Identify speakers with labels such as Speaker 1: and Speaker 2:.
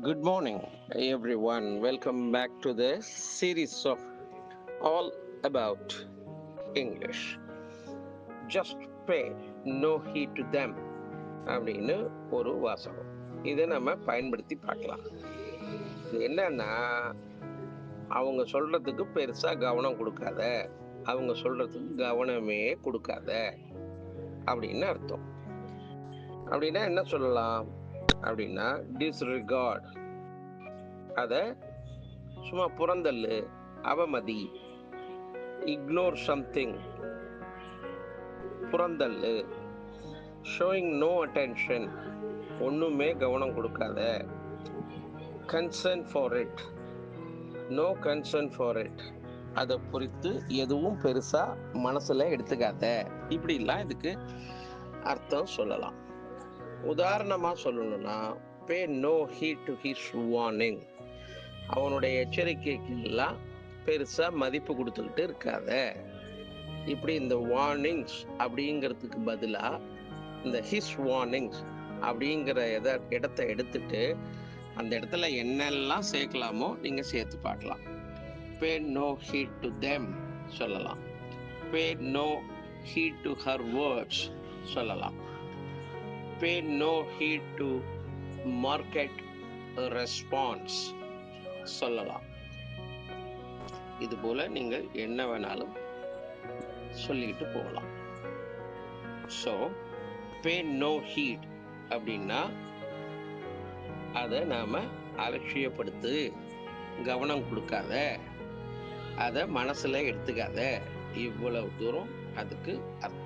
Speaker 1: Good morning, everyone. Welcome back to the series of All About English. Just pay no heed to them அப்படின்னு ஒரு வாசகம். இதை நம்ம பயன்படுத்தி பார்க்கலாம். இது என்னன்னா, அவங்க சொல்றதுக்கு பெருசா கவனம் கொடுக்காத, அவங்க சொல்றதுக்கு கவனமே கொடுக்காத அப்படின்னு அர்த்தம். அப்படின்னா என்ன சொல்லலாம் அப்படின்னா, டிஸ்ரிகார்ட், அத சும்மா புறந்தள்ளு, அவமதி. இக்னோர் சம்திங், புறந்தள்ளு. ஷோயிங் நோ அட்டென்ஷன், ஒண்ணுமே கவனம் கொடுக்காத. Concern for it, no concern for it, அதை குறித்து எதுவும் பெருசா மனசுல எடுத்துக்காத. இப்படிலாம் இதுக்கு அர்த்தம் சொல்லலாம். உதாரணமா சொல்லணும்னா, pay no heed to his warning, அவனுடைய எச்சரிக்கைக்கு எல்லாம் பெருசா மதிப்பு கொடுத்துக்கிட்டு இருக்காத. இப்படி இந்த வார்னிங்ஸ் அப்படிங்கிறதுக்கு பதிலா இந்த ஹிஸ் வார்னிங்ஸ் அப்படிங்கிற இடத்தை எடுத்துட்டு அந்த இடத்துல என்னெல்லாம் சேர்க்கலாமோ நீங்க சேர்த்து பார்க்கலாம். Pay no heed to them சொல்லலாம். Pay no heed to her words சொல்லலாம். Pay no heed to market response சொல்லலாம். இது போல நீங்கள் என்ன வேணாலும் சொல்லிட்டு போகலாம். ஸோ பே நோ ஹீட் அப்படின்னா அதை நாம அலட்சியப்படுத்து, கவனம் கொடுக்காத, அதை மனசுல எடுத்துக்காத, இவ்வளவு தூரம் அதுக்கு அர்த்தம்.